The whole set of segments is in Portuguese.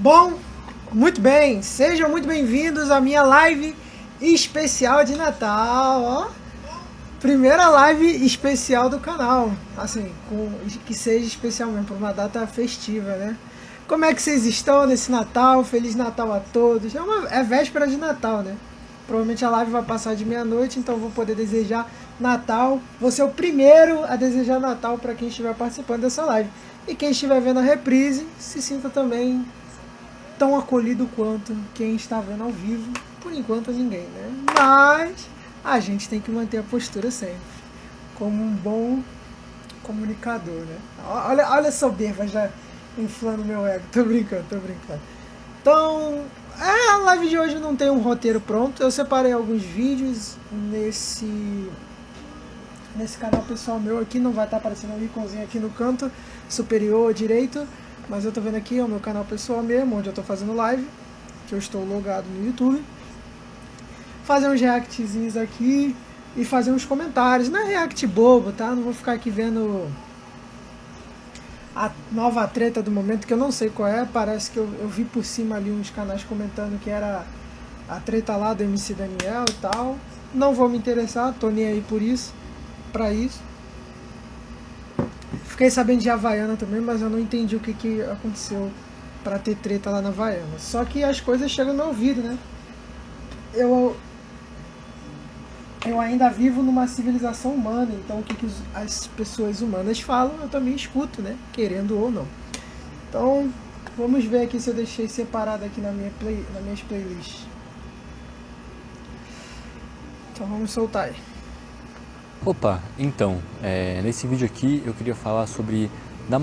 Bom, muito bem, sejam muito bem-vindos à minha live especial de Natal, ó. Primeira live especial do canal, assim, que seja especial mesmo, por uma data festiva, né? Como é que vocês estão nesse Natal? Feliz Natal a todos. É véspera de Natal, né? Provavelmente a live vai passar de meia-noite, então eu vou poder desejar Natal. Vou ser o primeiro a desejar Natal para quem estiver participando dessa live. E quem estiver vendo a reprise, se sinta também tão acolhido quanto quem está vendo ao vivo. Por enquanto ninguém, né? Mas a gente tem que manter a postura sempre, como um bom comunicador, né? Olha a soberba já inflando meu ego. Tô brincando, tô brincando. Então, a live de hoje não tem um roteiro pronto. Eu separei alguns vídeos nesse canal pessoal meu aqui. Não vai estar aparecendo um íconezinho aqui no canto superior direito, mas eu tô vendo aqui, é o meu canal pessoal mesmo, onde eu tô fazendo live, que eu estou logado no YouTube. Fazer uns reactzinhos aqui e fazer uns comentários. Não é react bobo, tá? Não vou ficar aqui vendo a nova treta do momento, que eu não sei qual é. Parece que eu vi por cima ali uns canais comentando que era a treta lá do MC Daniel e tal. Não vou me interessar, tô nem aí por isso, pra isso. Fiquei sabendo de Havaiana também, mas eu não entendi o que aconteceu pra ter treta lá na Havaiana. Só que as coisas chegam no ouvido, né? Eu ainda vivo numa civilização humana, então o que as pessoas humanas falam eu também escuto, né? Querendo ou não. Então, vamos ver aqui se eu deixei separado aqui nas minhas playlists. Então vamos soltar aí. Opa, então, nesse vídeo aqui eu queria falar sobre dar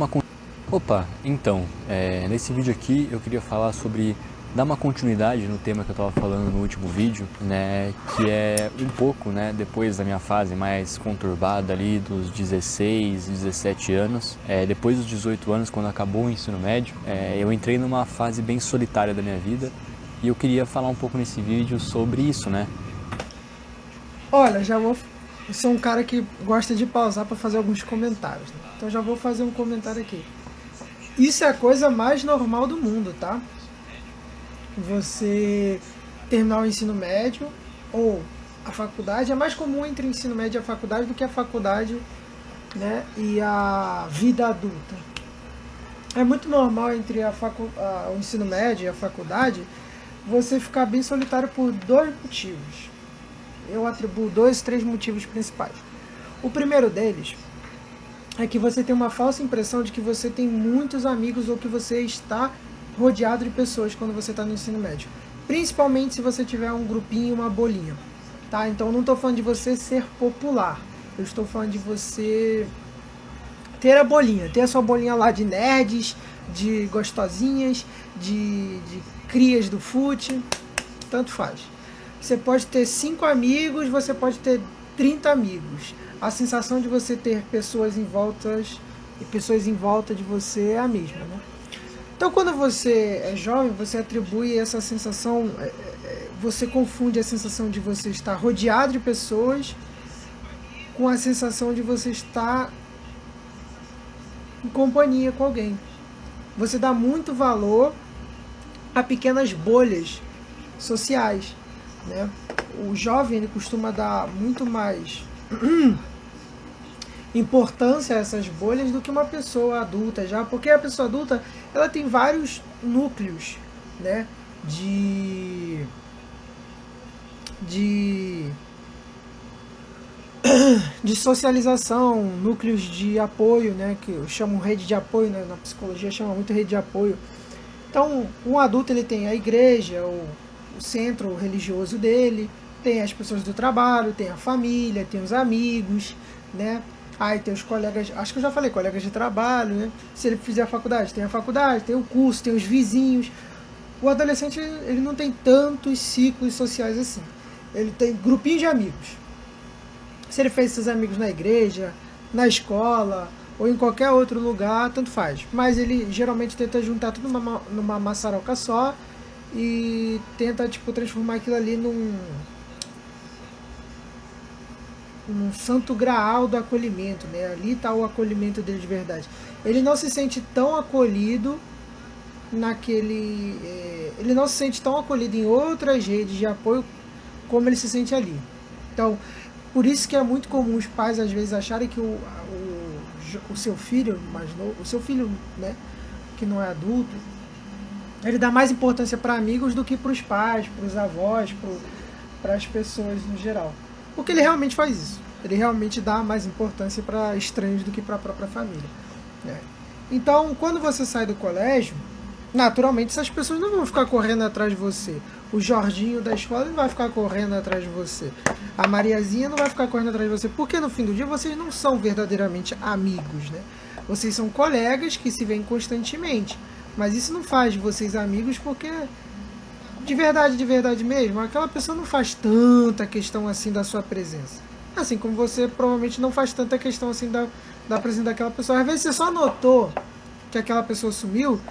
uma continuidade no tema que eu estava falando no último vídeo, né, que é um pouco, né, depois da minha fase mais conturbada ali dos 16, 17 anos, depois dos 18 anos, quando acabou o ensino médio, eu entrei numa fase bem solitária da minha vida e eu queria falar um pouco nesse vídeo sobre isso, né. Olha, eu sou um cara que gosta de pausar para fazer alguns comentários, né? Então já vou fazer um comentário aqui. Isso é a coisa mais normal do mundo, tá? Você terminar o ensino médio ou a faculdade. É mais comum entre o ensino médio e a faculdade do que a faculdade, né, e a vida adulta. É muito normal entre o ensino médio e a faculdade você ficar bem solitário por dois motivos. Eu atribuo 3 motivos principais. O primeiro deles é que você tem uma falsa impressão de que você tem muitos amigos ou que você está rodeado de pessoas quando você está no ensino médio. Principalmente se você tiver um grupinho, uma bolinha. Tá? Então não estou falando de você ser popular. Eu estou falando de você ter a bolinha. Ter a sua bolinha lá de nerds, de gostosinhas, de crias do fute. Tanto faz. Você pode ter 5 amigos, você pode ter 30 amigos. A sensação de você ter pessoas em volta de você é a mesma, né? Então, quando você é jovem, você atribui essa sensação, você confunde a sensação de você estar rodeado de pessoas com a sensação de você estar em companhia com alguém. Você dá muito valor a pequenas bolhas sociais, né? O jovem ele costuma dar muito mais importância a essas bolhas do que uma pessoa adulta já, porque a pessoa adulta ela tem vários núcleos, né, de socialização, núcleos de apoio, né, que eu chamo rede de apoio, né, na psicologia chama muito rede de apoio. Então, um adulto ele tem a igreja, o centro religioso dele, tem as pessoas do trabalho, tem a família, tem os amigos, né? Aí tem os colegas, acho que eu já falei, colegas de trabalho, né? Se ele fizer a faculdade, tem o curso, tem os vizinhos. O adolescente ele não tem tantos ciclos sociais assim. Ele tem grupinhos de amigos. Se ele fez esses amigos na igreja, na escola ou em qualquer outro lugar, tanto faz. Mas ele geralmente tenta juntar tudo numa maçaroca só e tenta tipo transformar aquilo ali num santo graal do acolhimento, né? Ali está o acolhimento dele de verdade. Ele não se sente tão acolhido ele não se sente tão acolhido em outras redes de apoio como ele se sente ali. Então, por isso que é muito comum os pais às vezes acharem que o seu filho mais novo, o seu filho, né, que não é adulto, ele dá mais importância para amigos do que para os pais, para os avós, para as pessoas no geral. Porque ele realmente faz isso. Ele realmente dá mais importância para estranhos do que para a própria família, né? Então, quando você sai do colégio, naturalmente essas pessoas não vão ficar correndo atrás de você. O Jorginho da escola não vai ficar correndo atrás de você. A Mariazinha não vai ficar correndo atrás de você. Porque no fim do dia vocês não são verdadeiramente amigos, né? Vocês são colegas que se veem constantemente. Mas isso não faz de vocês amigos porque, de verdade mesmo, aquela pessoa não faz tanta questão assim da sua presença. Assim como você provavelmente não faz tanta questão assim da presença daquela pessoa. Às vezes você só notou que aquela pessoa sumiu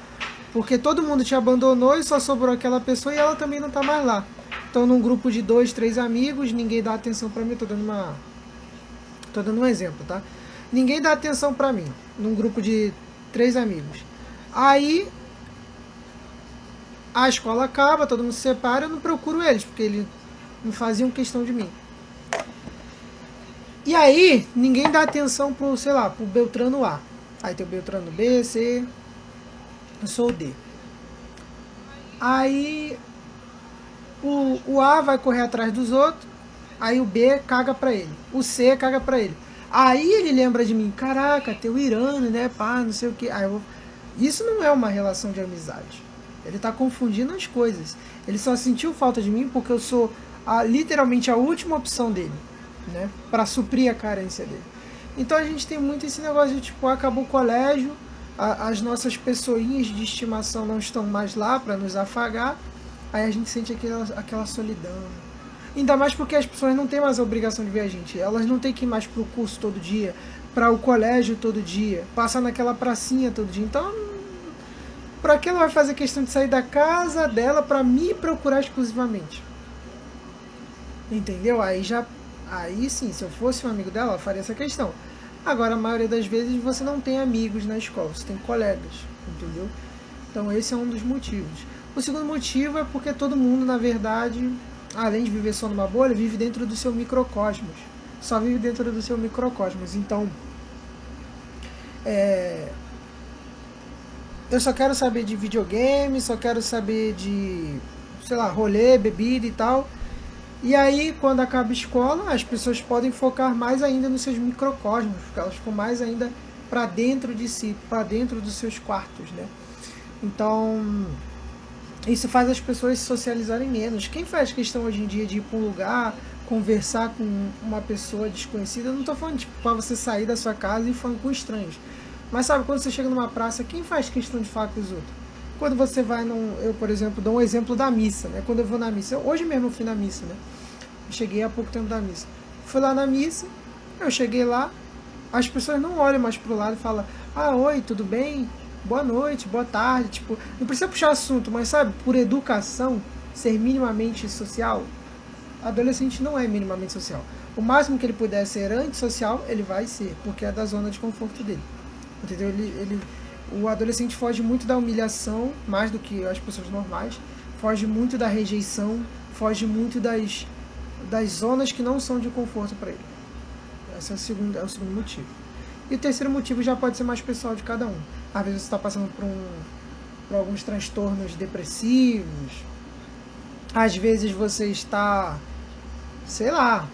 porque todo mundo te abandonou e só sobrou aquela pessoa e ela também não tá mais lá. Então, num grupo de 2, 3 amigos, ninguém dá atenção pra mim. Tô dando um exemplo, tá? Ninguém dá atenção pra mim, num grupo de 3 amigos. Aí, a escola acaba, todo mundo se separa, eu não procuro eles, porque eles não faziam questão de mim. E aí, ninguém dá atenção pro, sei lá, pro Beltrano A. Aí tem o Beltrano B, C, eu sou o D. Aí o A vai correr atrás dos outros, aí o B caga pra ele, o C caga pra ele. Aí ele lembra de mim, caraca, tem o Irano, né, pá, não sei o que. Isso não é uma relação de amizade. Ele tá confundindo as coisas. Ele só sentiu falta de mim porque eu sou literalmente a última opção dele, né, pra suprir a carência dele. Então a gente tem muito esse negócio de tipo, acabou o colégio, as nossas pessoinhas de estimação não estão mais lá para nos afagar, aí a gente sente aquela solidão. Ainda mais porque as pessoas não têm mais a obrigação de ver a gente, elas não têm que ir mais pro curso todo dia, para o colégio todo dia, passar naquela pracinha todo dia. Então, para que ela vai fazer questão de sair da casa dela para me procurar exclusivamente? Entendeu? Aí sim, se eu fosse um amigo dela, eu faria essa questão. Agora, a maioria das vezes você não tem amigos na escola, você tem colegas, entendeu? Então esse é um dos motivos. O segundo motivo é porque todo mundo, na verdade, além de viver só numa bolha, vive dentro do seu microcosmos. Só vive dentro do seu microcosmos. Então, eu só quero saber de videogame, só quero saber de, sei lá, rolê, bebida e tal. E aí, quando acaba a escola, as pessoas podem focar mais ainda nos seus microcosmos, porque elas ficam mais ainda para dentro de si, para dentro dos seus quartos, né? Então, isso faz as pessoas se socializarem menos. Quem faz questão hoje em dia de ir para um lugar, conversar com uma pessoa desconhecida, eu não estou falando tipo, para você sair da sua casa e falando com estranhos. Mas sabe, quando você chega numa praça, quem faz questão de falar com os outros? Quando você vai eu, por exemplo, dou um exemplo da missa, né? Quando eu vou na missa, hoje mesmo eu fui na missa, né? Eu cheguei há pouco tempo da missa. Fui lá na missa, eu cheguei lá, as pessoas não olham mais pro lado e falam, oi, tudo bem? Boa noite, boa tarde, tipo, não precisa puxar assunto, mas sabe, por educação, ser minimamente social, adolescente não é minimamente social. O máximo que ele puder ser antissocial, ele vai ser, porque é da zona de conforto dele. Entendeu? O adolescente foge muito da humilhação, mais do que as pessoas normais, foge muito da rejeição, foge muito das zonas que não são de conforto para ele. Esse é o segundo motivo. E o terceiro motivo já pode ser mais pessoal de cada um. Às vezes você está passando por alguns transtornos depressivos, às vezes você está, sei lá,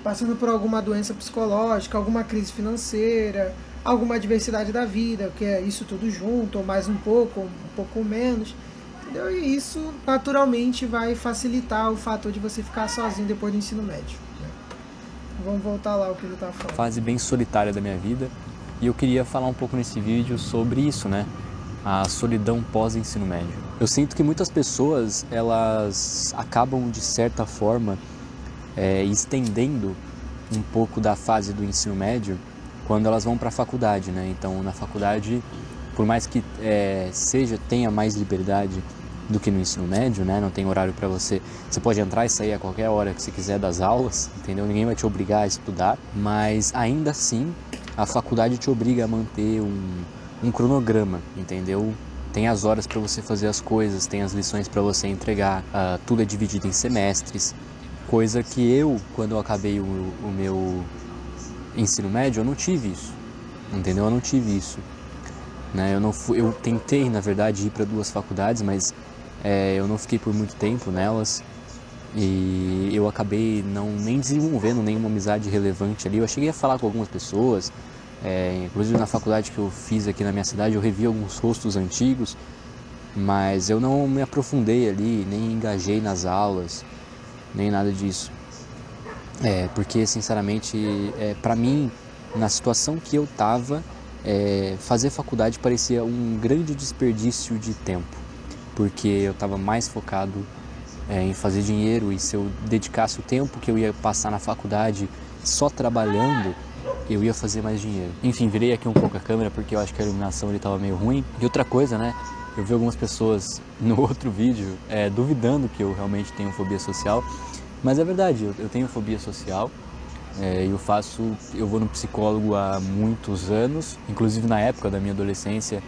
passando por alguma doença psicológica, alguma crise financeira, alguma adversidade da vida, que é isso tudo junto, ou mais um pouco menos, entendeu? E isso naturalmente vai facilitar o fator de você ficar sozinho depois do ensino médio, né? Vamos voltar lá ao que ele estava falando. Fase bem solitária da minha vida, e eu queria falar um pouco nesse vídeo sobre isso, né? A solidão pós-ensino médio. Eu sinto que muitas pessoas, elas acabam de certa forma estendendo um pouco da fase do ensino médio quando elas vão para a faculdade, né? Então, na faculdade, por mais que tenha mais liberdade do que no ensino médio, né? Não tem horário para você pode entrar e sair a qualquer hora que você quiser das aulas, entendeu? Ninguém vai te obrigar a estudar, mas ainda assim, a faculdade te obriga a manter um cronograma, entendeu? tem as horas para você fazer as coisas, tem as lições para você entregar, tudo é dividido em semestres, coisa que eu, quando eu acabei o meu ensino médio, eu não tive isso, entendeu? Eu não tive isso, né? Eu tentei, na verdade, ir para 2 faculdades, mas eu não fiquei por muito tempo nelas e eu acabei nem desenvolvendo nenhuma amizade relevante ali. Eu cheguei a falar com algumas pessoas, inclusive na faculdade que eu fiz aqui na minha cidade, eu revi alguns rostos antigos, mas eu não me aprofundei ali, nem engajei nas aulas, nem nada disso. Porque, sinceramente, para mim, na situação que eu estava, fazer faculdade parecia um grande desperdício de tempo, porque eu estava mais focado em fazer dinheiro, e se eu dedicasse o tempo que eu ia passar na faculdade só trabalhando, eu ia fazer mais dinheiro. Enfim, virei aqui um pouco a câmera porque eu acho que a iluminação estava meio ruim. E outra coisa, né, eu vi algumas pessoas no outro vídeo duvidando que eu realmente tenho fobia social, mas é verdade, eu tenho fobia social. Eu vou no psicólogo há muitos anos, inclusive na época da minha adolescência,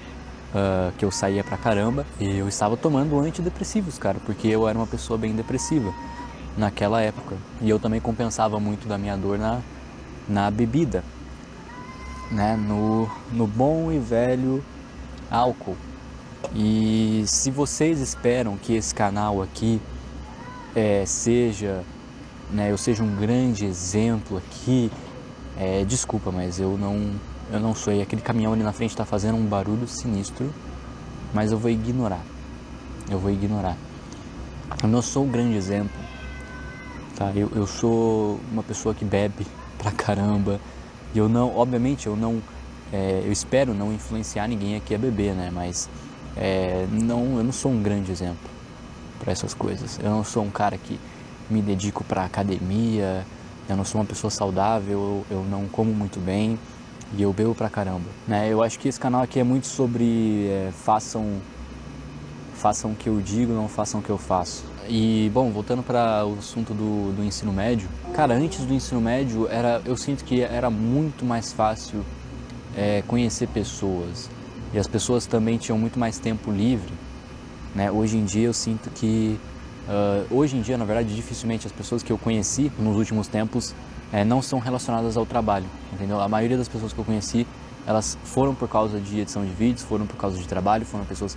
que eu saía pra caramba, e eu estava tomando antidepressivos, cara, porque eu era uma pessoa bem depressiva naquela época, e eu também compensava muito da minha dor na bebida, né, no bom e velho álcool. E se vocês esperam que esse canal aqui eu seja um grande exemplo aqui, desculpa, mas eu não sou. Aquele caminhão ali na frente está fazendo um barulho sinistro, mas eu vou ignorar. Eu não sou um grande exemplo, tá? Eu sou uma pessoa que bebe pra caramba, e obviamente eu espero não influenciar ninguém aqui a beber, né? Mas eu não sou um grande exemplo para essas coisas. Eu não sou um cara que me dedico para academia, eu não sou uma pessoa saudável, eu não como muito bem e eu bebo pra caramba, né? Eu acho que esse canal aqui é muito sobre façam o que eu digo, não façam o que eu faço. E, bom, voltando para o assunto do ensino médio, cara, antes do ensino médio eu sinto que era muito mais fácil conhecer pessoas, e as pessoas também tinham muito mais tempo livre, né? Hoje em dia eu sinto que na verdade, dificilmente as pessoas que eu conheci nos últimos tempos não são relacionadas ao trabalho, entendeu? A maioria das pessoas que eu conheci, elas foram por causa de edição de vídeos, foram por causa de trabalho, foram pessoas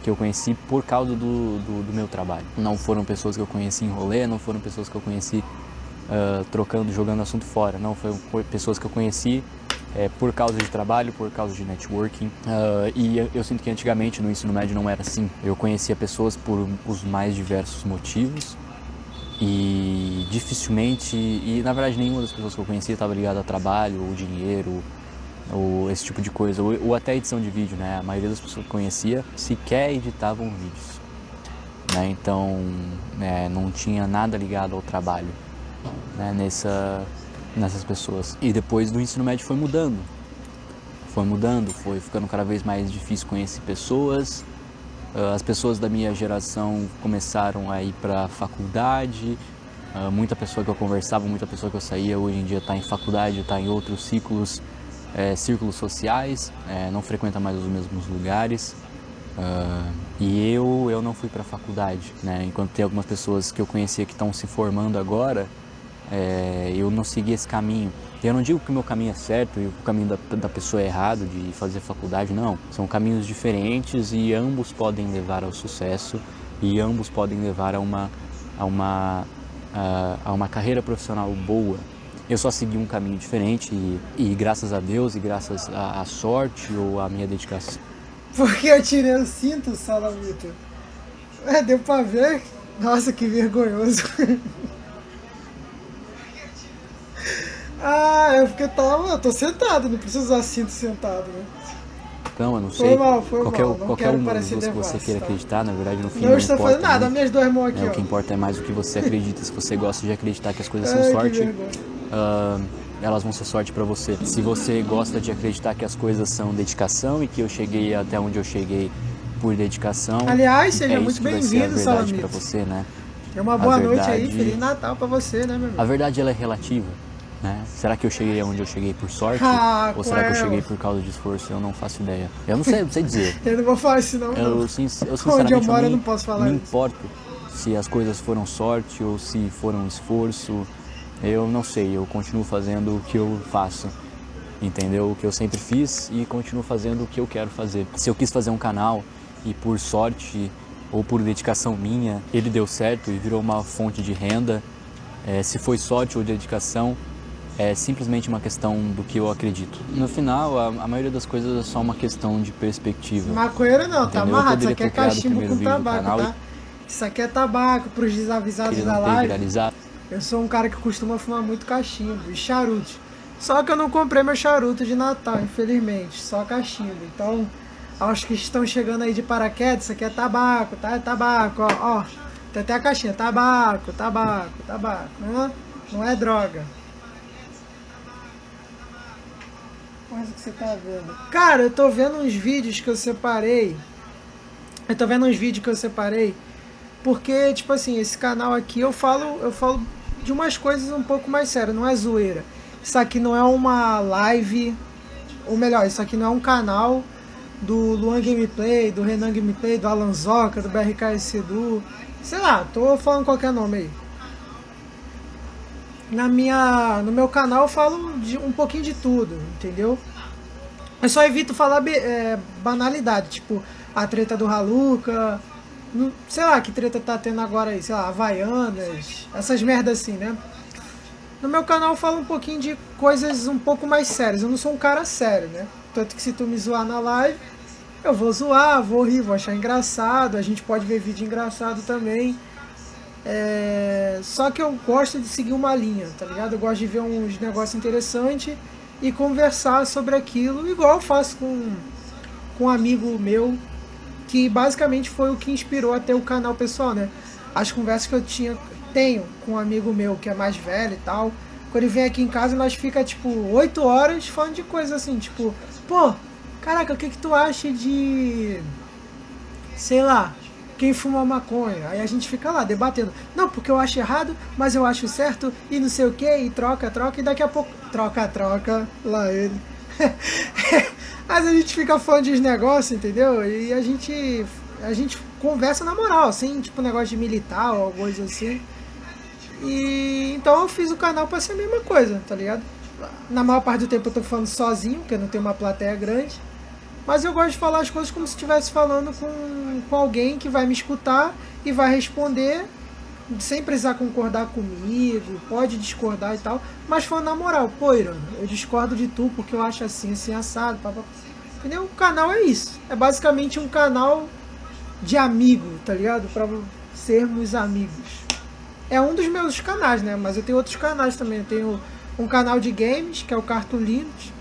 que eu conheci por causa do meu trabalho. Não foram pessoas que eu conheci em rolê, não foram pessoas que eu conheci jogando assunto fora, não, foram pessoas que eu conheci por causa de trabalho, por causa de networking, e eu sinto que antigamente no ensino médio não era assim. Eu conhecia pessoas por os mais diversos motivos, e dificilmente, e na verdade nenhuma das pessoas que eu conhecia estava ligada a trabalho, ou dinheiro, ou esse tipo de coisa, ou até edição de vídeo, né? A maioria das pessoas que eu conhecia sequer editavam vídeos, né? Então não tinha nada ligado ao trabalho, né? Nessas pessoas. E depois do ensino médio foi mudando, foi ficando cada vez mais difícil conhecer pessoas. As pessoas da minha geração começaram a ir para a faculdade, muita pessoa que eu conversava, muita pessoa que eu saía, hoje em dia está em faculdade, está em outros círculos sociais, não frequenta mais os mesmos lugares. E eu não fui para a faculdade, né? Enquanto tem algumas pessoas que eu conhecia que estão se formando agora, eu não segui esse caminho. Eu não digo que o meu caminho é certo e o caminho da pessoa é errado de fazer faculdade, não. São caminhos diferentes e ambos podem levar ao sucesso, e ambos podem levar a uma carreira profissional boa. Eu só segui um caminho diferente e graças a Deus e graças à sorte ou à minha dedicação. Porque eu tirei o cinto, Salamito? Deu pra ver? Nossa, que vergonhoso. Eu tô sentado, não preciso usar cinto sentado, né? Não, eu não sei. Qualquer um dos que você queira acreditar, na verdade, no fim não estou fazendo nada, né? Minhas 2 mãos aqui, O que importa é mais o que você acredita. Se você gosta de acreditar que as coisas são sorte, elas vão ser sorte pra você. Se você gosta de acreditar que as coisas são dedicação e que eu cheguei até onde eu cheguei por dedicação, aliás, seja muito bem-vindo, Salamito. Pra você, né? Uma boa noite aí, Feliz Natal pra você, né, meu amigo? A verdade, ela é relativa, né? Será que eu cheguei onde eu cheguei por sorte? Ou será que eu cheguei por causa de esforço? Eu não faço ideia. Eu não sei dizer. Eu não vou falar isso não. Eu sinceramente onde eu moro eu não posso falar me isso. importo se as coisas foram sorte ou se foram esforço. Eu não sei, eu continuo fazendo o que eu faço. Entendeu? O que eu sempre fiz e continuo fazendo o que eu quero fazer. Se eu quis fazer um canal e por sorte ou por dedicação minha, ele deu certo e virou uma fonte de renda, se foi sorte ou dedicação, é simplesmente uma questão do que eu acredito. No final, a maioria das coisas é só uma questão de perspectiva. Maconheiro não, entendeu? tá amarrado, isso aqui é cachimbo com tabaco, tá? Isso aqui é tabaco, pros desavisados da live. Eu sou um cara que costuma fumar muito cachimbo e charuto. Só que eu não comprei meu charuto de Natal, infelizmente, só cachimbo. Então, aos que estão chegando aí de paraquedas, isso aqui é tabaco, tá? É tabaco, ó. Tem até a caixinha, tabaco, tabaco, tabaco. Não é droga. Mas o que você tá vendo? Cara, eu tô vendo uns vídeos que eu separei. Porque, tipo assim, esse canal aqui eu falo de umas coisas um pouco mais sérias, não é zoeira. Isso aqui não é uma live, ou melhor, isso aqui não é um canal do Luan Gameplay, do Renan Gameplay, do Alan Zoca, do BRKS Edu, sei lá, tô falando qualquer nome aí. No meu canal eu falo um pouquinho de tudo, entendeu? Eu só evito falar banalidade, tipo a treta do Haluca, sei lá que treta tá tendo agora aí, sei lá, Havaianas, essas merdas assim, né? No meu canal eu falo um pouquinho de coisas um pouco mais sérias. Eu não sou um cara sério, né? Tanto que se tu me zoar na live, eu vou zoar, vou rir, vou achar engraçado. A gente pode ver vídeo engraçado também. Só que eu gosto de seguir uma linha, tá ligado? Eu gosto de ver uns negócios interessantes e conversar sobre aquilo, igual eu faço com um amigo meu, que basicamente foi o que inspirou a ter o canal pessoal, né? As conversas que eu tenho com um amigo meu que é mais velho e tal, quando ele vem aqui em casa nós fica tipo 8 horas falando de coisa assim, tipo, pô, caraca, o que tu acha de, sei lá, quem fuma maconha? Aí a gente fica lá debatendo, não, porque eu acho errado, mas eu acho certo, e não sei o que, e troca, e daqui a pouco, troca, lá ele. Mas a gente fica falando de negócios, entendeu? E a gente conversa na moral, sem tipo negócio de militar ou coisa assim. E então eu fiz o canal pra ser a mesma coisa, tá ligado? Na maior parte do tempo eu tô falando sozinho, porque eu não tenho uma plateia grande. Mas eu gosto de falar as coisas como se estivesse falando com alguém que vai me escutar e vai responder sem precisar concordar comigo, pode discordar e tal, mas falando na moral, pô, Irano, eu discordo de tu porque eu acho assim, assim, assado, papapá. Entendeu? O canal é isso. É basicamente um canal de amigo, tá ligado? Pra sermos amigos. É um dos meus canais, né? Mas eu tenho outros canais também. Eu tenho um canal de games, que é o Cartolinos.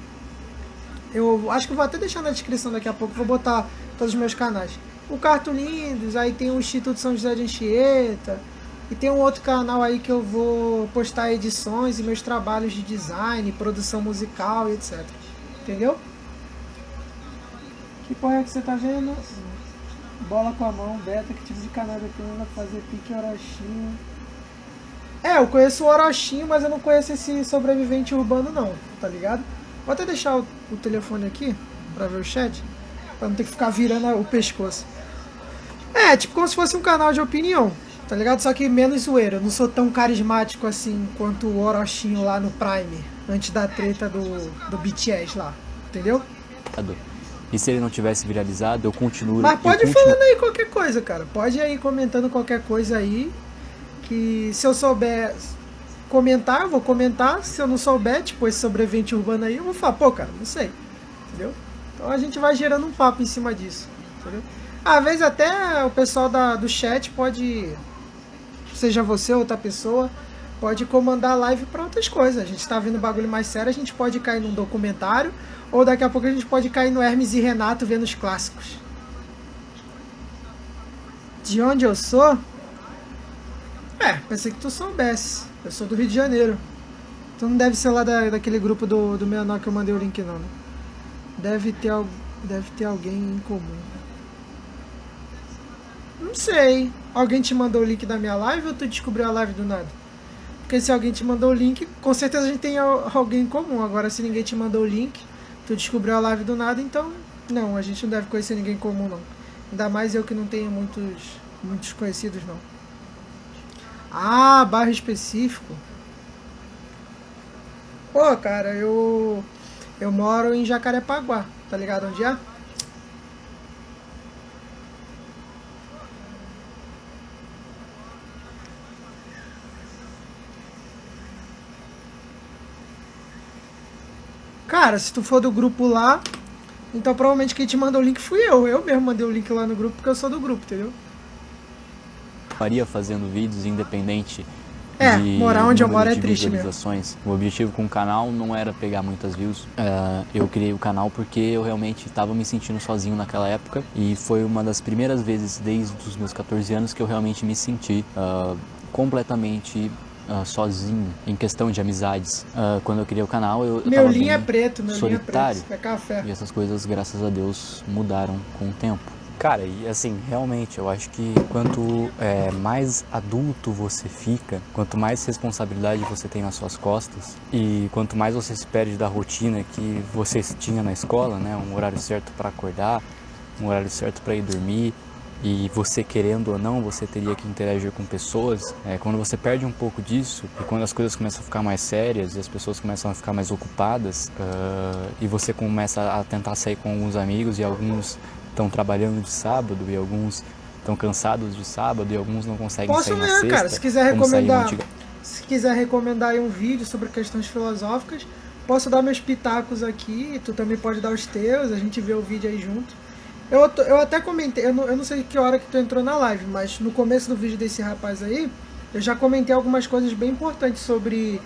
Eu acho que eu vou até deixar na descrição daqui a pouco, vou botar todos os meus canais. O Cartolinos, aí tem o Instituto São José de Anchieta, e tem um outro canal aí que eu vou postar edições e meus trabalhos de design, produção musical e etc. Entendeu? Que porra é que você tá vendo? Bola com a mão, beta, que tipo de canal é pra fazer pique Orochinho? Eu conheço o Orochinho, mas eu não conheço esse sobrevivente urbano não, tá ligado? Vou até deixar o telefone aqui pra ver o chat, pra não ter que ficar virando o pescoço. Tipo como se fosse um canal de opinião, tá ligado? Só que menos zoeira. Eu não sou tão carismático assim quanto o Orochinho lá no Prime, antes da treta do BTS lá, entendeu? E se ele não tivesse viralizado, eu continuo... Mas pode ir falando aí qualquer coisa, cara. Pode ir aí comentando qualquer coisa aí, que se eu souber comentar, eu vou comentar. Se eu não souber, tipo, esse sobrevivente urbano aí, eu vou falar, pô, cara, não sei, entendeu? Então a gente vai gerando um papo em cima disso, entendeu? Às vezes até o pessoal do chat pode, seja você ou outra pessoa, pode comandar a live para outras coisas. A gente tá vendo bagulho mais sério, a gente pode cair num documentário, ou daqui a pouco a gente pode cair no Hermes e Renato vendo os clássicos. De onde eu sou? Pensei que tu soubesse. Eu sou do Rio de Janeiro. Então não deve ser lá daquele grupo do menor que eu mandei o link não, né? Deve ter alguém em comum. Não sei. Alguém te mandou o link da minha live ou tu descobriu a live do nada? Porque se alguém te mandou o link, com certeza a gente tem alguém em comum. Agora, se ninguém te mandou o link, tu descobriu a live do nada, então não, a gente não deve conhecer ninguém em comum, não. Ainda mais eu que não tenho muitos conhecidos, não. Ah, bairro específico. Pô, cara, eu moro em Jacarepaguá, tá ligado onde é? Cara, se tu for do grupo lá, então provavelmente quem te mandou o link fui eu. Eu mesmo mandei o link lá no grupo porque eu sou do grupo, entendeu? Faria fazendo vídeos independente de morar onde eu número moro é de triste mesmo. visualizações. O objetivo com o canal não era pegar muitas views. Eu criei o canal porque eu realmente estava me sentindo sozinho naquela época e foi uma das primeiras vezes desde os meus 14 anos que eu realmente me senti completamente sozinho em questão de amizades. Quando eu criei o canal, eu Meu tava linho bem é preto, meu linho é solitário. preto. É café. E essas coisas, graças a Deus, mudaram com o tempo. Cara, e assim, realmente, eu acho que quanto mais adulto você fica, quanto mais responsabilidade você tem nas suas costas e quanto mais você se perde da rotina que você tinha na escola, né? Um horário certo para acordar, um horário certo para ir dormir, e você querendo ou não, você teria que interagir com pessoas. Quando você perde um pouco disso e quando as coisas começam a ficar mais sérias e as pessoas começam a ficar mais ocupadas e você começa a tentar sair com alguns amigos e alguns estão trabalhando de sábado e alguns estão cansados de sábado e alguns não conseguem Posso sair na mesmo, sexta. cara. Se quiser como saíam recomendar, antiga- se quiser recomendar aí um vídeo sobre questões filosóficas, posso dar meus pitacos aqui. Tu também pode dar os teus. A gente vê o vídeo aí junto. Eu até comentei, eu não sei que hora que tu entrou na live, mas no começo do vídeo desse rapaz aí, eu já comentei algumas coisas bem importantes sobre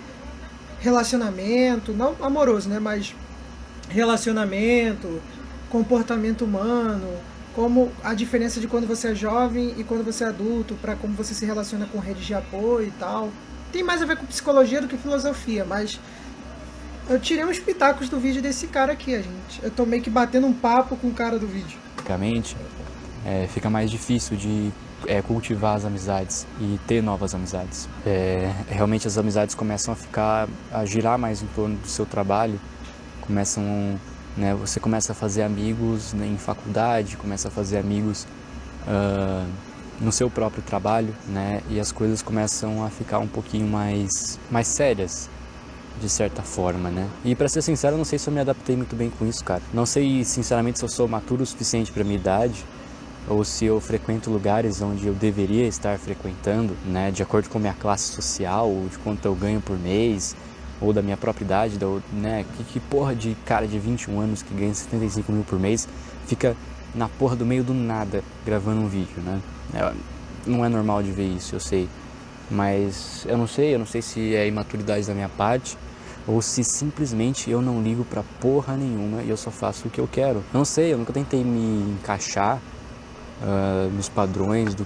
relacionamento, não amoroso, né, mas relacionamento, comportamento humano, como a diferença de quando você é jovem e quando você é adulto, para como você se relaciona com redes de apoio e tal. Tem mais a ver com psicologia do que filosofia, mas eu tirei uns pitacos do vídeo desse cara aqui, gente. Eu tô meio que batendo um papo com o cara do vídeo. Antigamente, fica mais difícil de cultivar as amizades e ter novas amizades. Realmente as amizades começam a girar mais em torno do seu trabalho, você começa a fazer amigos em faculdade, começa a fazer amigos no seu próprio trabalho, né? E as coisas começam a ficar um pouquinho mais sérias, de certa forma, né? E pra ser sincero, eu não sei se eu me adaptei muito bem com isso, cara. Não sei, sinceramente, se eu sou maturo o suficiente pra minha idade ou se eu frequento lugares onde eu deveria estar frequentando, né? De acordo com a minha classe social, ou de quanto eu ganho por mês, ou da minha própria idade, né? Que porra de cara de 21 anos que ganha 75 mil por mês fica na porra do meio do nada gravando um vídeo, né? Não é normal de ver isso, eu sei. Mas eu não sei se é imaturidade da minha parte ou se simplesmente eu não ligo pra porra nenhuma e eu só faço o que eu quero. Não sei, eu nunca tentei me encaixar nos padrões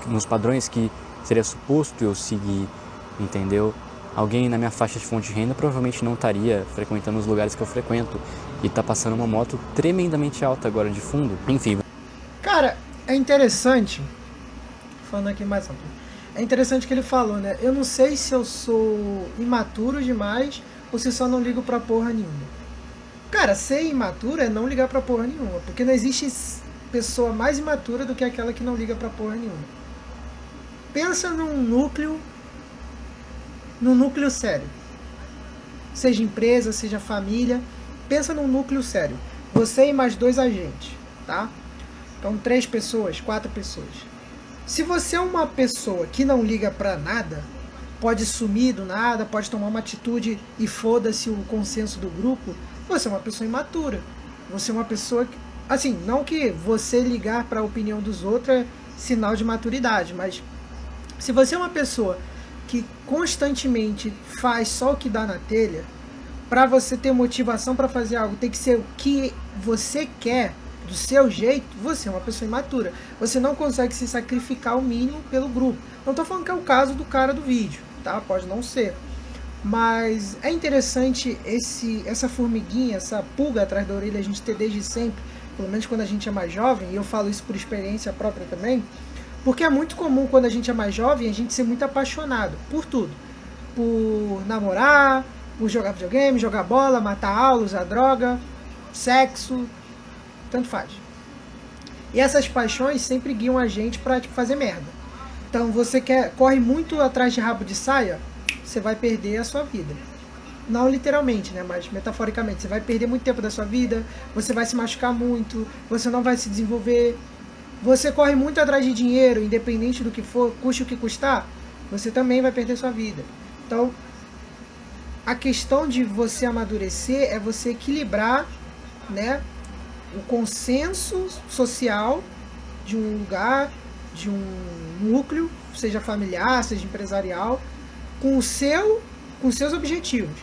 nos padrões que seria suposto eu seguir, entendeu? Alguém na minha faixa de fonte de renda provavelmente não estaria frequentando os lugares que eu frequento e tá passando uma moto tremendamente alta agora de fundo. Enfim. Cara, é interessante, falando aqui mais amplo, é interessante que ele falou, né? Eu não sei se eu sou imaturo demais ou se só não ligo pra porra nenhuma. Cara, ser imaturo é não ligar pra porra nenhuma, porque não existe pessoa mais imatura do que aquela que não liga pra porra nenhuma. Pensa num núcleo sério. Seja empresa, seja família, pensa num núcleo sério. Você e mais 2 agentes, tá? Então 3 pessoas, 4 pessoas. Se você é uma pessoa que não liga pra nada, pode sumir do nada, pode tomar uma atitude e foda-se o consenso do grupo, você é uma pessoa imatura. Você é uma pessoa que, assim, não que você ligar para a opinião dos outros é sinal de maturidade, mas se você é uma pessoa que constantemente faz só o que dá na telha, para você ter motivação para fazer algo, tem que ser o que você quer, do seu jeito, você é uma pessoa imatura. Você não consegue se sacrificar o mínimo pelo grupo. Não tô falando que é o caso do cara do vídeo, tá? Pode não ser. Mas é interessante essa formiguinha, essa pulga atrás da orelha a gente ter desde sempre, pelo menos quando a gente é mais jovem, e eu falo isso por experiência própria também, Porque é muito comum quando a gente é mais jovem a gente ser muito apaixonado por tudo. Por namorar, por jogar videogame, jogar bola, matar aula, usar droga, sexo, tanto faz. E essas paixões sempre guiam a gente pra fazer merda. Então você corre muito atrás de rabo de saia, você vai perder a sua vida. Não literalmente, né, mas metaforicamente. Você vai perder muito tempo da sua vida, você vai se machucar muito, você não vai se desenvolver. Você corre muito atrás de dinheiro, independente do que for, custe o que custar, você também vai perder sua vida. Então, a questão de você amadurecer é você equilibrar, né, o consenso social de um lugar, de um núcleo, seja familiar, seja empresarial, com seus objetivos.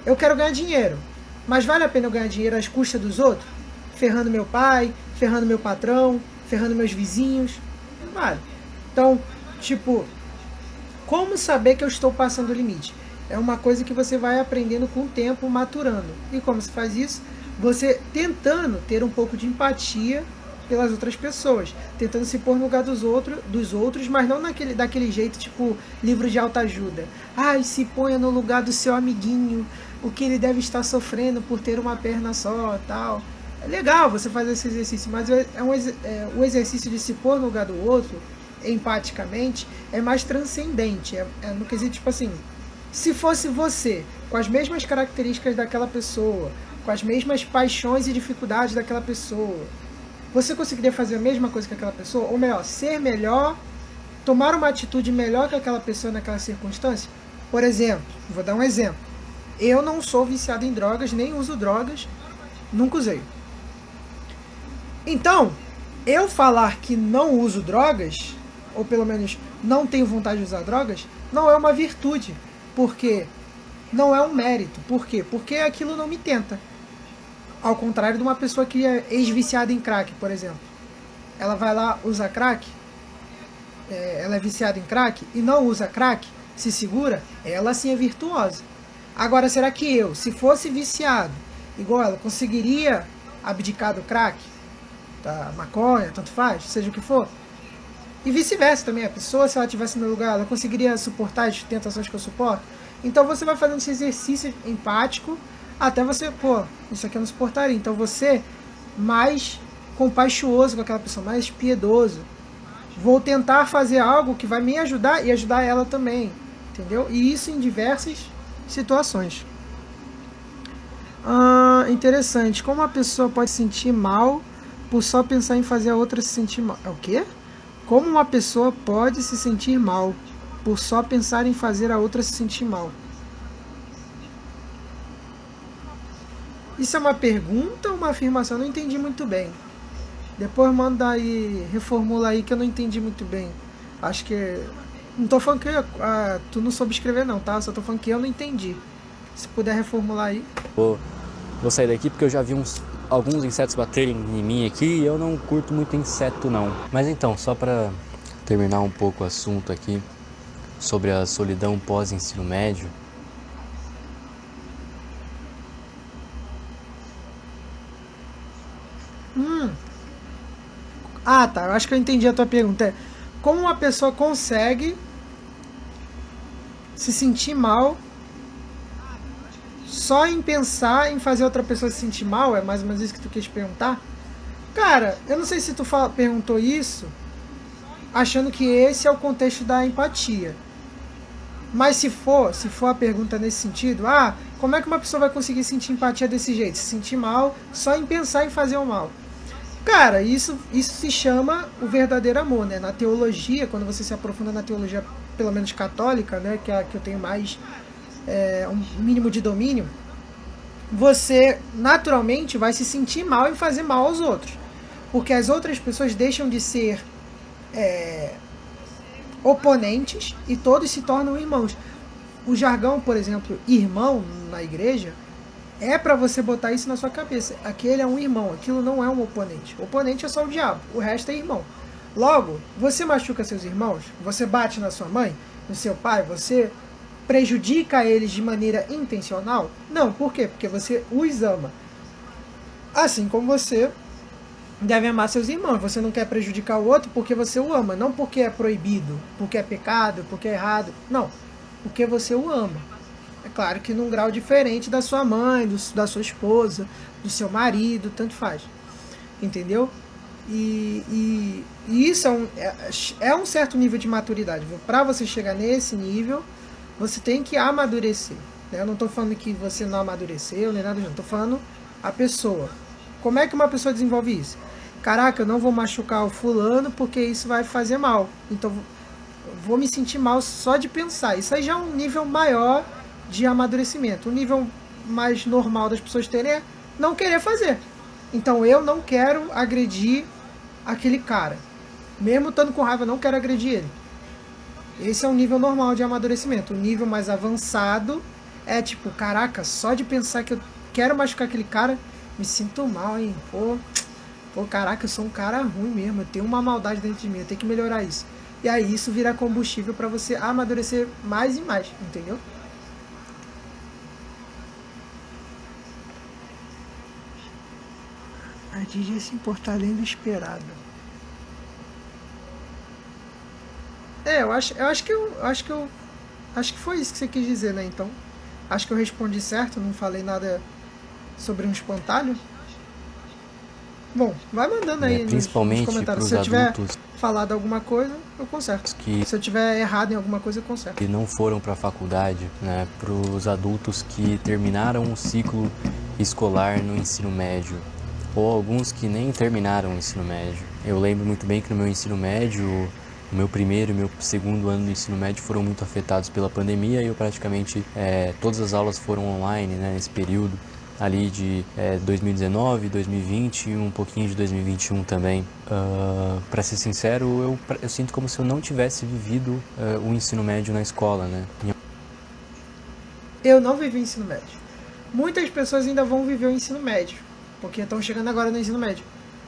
Eu quero ganhar dinheiro, mas vale a pena eu ganhar dinheiro às custas dos outros? Ferrando meu pai, ferrando meu patrão, ferrando meus vizinhos? Não vale. Então, tipo, como saber que eu estou passando o limite? É uma coisa que você vai aprendendo com o tempo, maturando. E como se faz isso? Você tentando ter um pouco de empatia pelas outras pessoas, tentando se pôr no lugar dos outros, mas não daquele jeito, tipo, livro de autoajuda. Ai, se ponha no lugar do seu amiguinho, o que ele deve estar sofrendo por ter uma perna só, tal. É legal você fazer esse exercício, mas o exercício de se pôr no lugar do outro, empaticamente, é mais transcendente. É no quesito, tipo assim, se fosse você, com as mesmas características daquela pessoa, com as mesmas paixões e dificuldades daquela pessoa, você conseguiria fazer a mesma coisa que aquela pessoa? Ou melhor, ser melhor, tomar uma atitude melhor que aquela pessoa naquela circunstância? Por exemplo, vou dar um exemplo. Eu não sou viciado em drogas, nem uso drogas, nunca usei. Então, eu falar que não uso drogas, ou pelo menos não tenho vontade de usar drogas, não é uma virtude, porque não é um mérito. Por quê? Porque aquilo não me tenta. Ao contrário de uma pessoa que é ex-viciada em crack, por exemplo. Ela vai lá, usa crack, ela é viciada em crack e não usa crack, se segura, ela sim é virtuosa. Agora, será que eu, se fosse viciado, igual ela, conseguiria abdicar do crack, da maconha, tanto faz, seja o que for? E vice-versa também, a pessoa, se ela estivesse no meu lugar, ela conseguiria suportar as tentações que eu suporto? Então você vai fazendo esse exercício empático, até você, isso aqui eu não suportaria. Então você, mais compaixoso com aquela pessoa, mais piedoso. Vou tentar fazer algo que vai me ajudar e ajudar ela também, entendeu? E isso em diversas situações. Interessante. Como a pessoa pode se sentir mal por só pensar em fazer a outra se sentir mal? É o quê? Como uma pessoa pode se sentir mal por só pensar em fazer a outra se sentir mal? Isso é uma pergunta ou uma afirmação? Eu não entendi muito bem. Depois manda aí, reformula aí que eu não entendi muito bem. Acho que... Não tô falando que tu não soube escrever não, tá? Só tô falando que eu não entendi. Se puder reformular aí. Vou sair daqui porque eu já vi alguns insetos baterem em mim aqui e eu não curto muito inseto não. Mas então, só pra terminar um pouco o assunto aqui sobre a solidão pós-ensino médio. Tá. Eu acho que eu entendi a tua pergunta. Como uma pessoa consegue se sentir mal só em pensar em fazer outra pessoa se sentir mal? É mais ou menos isso que tu quis perguntar? Cara, eu não sei se tu perguntou isso achando que esse é o contexto da empatia. Mas se for a pergunta nesse sentido, como é que uma pessoa vai conseguir sentir empatia desse jeito? Se sentir mal só em pensar em fazer o mal? Cara, isso se chama o verdadeiro amor, né? Na teologia, quando você se aprofunda na teologia, pelo menos católica, né? Que é a que eu tenho mais um mínimo de domínio, você naturalmente vai se sentir mal em fazer mal aos outros. Porque as outras pessoas deixam de ser oponentes e todos se tornam irmãos. O jargão, por exemplo, irmão na igreja, é para você botar isso na sua cabeça. Aquele é um irmão, aquilo não é um oponente. O oponente é só o diabo, o resto é irmão. Logo, você machuca seus irmãos, você bate na sua mãe, no seu pai, você prejudica eles de maneira intencional? Não, por quê? Porque você os ama. Assim como você deve amar seus irmãos. Você não quer prejudicar o outro porque você o ama, não porque é proibido, porque é pecado, porque é errado. Não, porque você o ama. É claro que num grau diferente da sua mãe, da sua esposa, do seu marido, tanto faz. Entendeu? E isso é um certo nível de maturidade. Para você chegar nesse nível, você tem que amadurecer. Né? Eu não estou falando que você não amadureceu, nem nada disso. Estou falando a pessoa. Como é que uma pessoa desenvolve isso? Caraca, eu não vou machucar o fulano porque isso vai fazer mal. Então, eu vou me sentir mal só de pensar. Isso aí já é um nível maior de amadurecimento. O nível mais normal das pessoas terem é não querer fazer. Então, eu não quero agredir aquele cara. Mesmo estando com raiva, eu não quero agredir ele. Esse é um nível normal de amadurecimento. O nível mais avançado é tipo, caraca, só de pensar que eu quero machucar aquele cara, me sinto mal, hein? Pô, caraca, eu sou um cara ruim mesmo, eu tenho uma maldade dentro de mim, eu tenho que melhorar isso. E aí isso vira combustível para você amadurecer mais e mais, entendeu? A DJ se importar além do esperado. Acho que foi isso que você quis dizer, né? Então, acho que eu respondi certo, não falei nada sobre um espantalho. Bom, vai mandando aí nos Principalmente para comentários. os Se eu tiver adultos falado alguma coisa, eu conserto. que Se eu tiver errado em alguma coisa, eu conserto. não foram para a faculdade, né? Para os adultos que terminaram o ciclo escolar no ensino médio, ou alguns que nem terminaram o ensino médio. Eu lembro muito bem que no meu ensino médio, o meu primeiro e meu segundo ano do ensino médio foram muito afetados pela pandemia e eu praticamente todas as aulas foram online, né, nesse período ali de 2019, 2020 e um pouquinho de 2021 também. Para ser sincero, eu sinto como se eu não tivesse vivido o ensino médio na escola, né? Eu não vivi ensino médio. Muitas pessoas ainda vão viver o ensino médio, porque estão chegando agora no ensino médio.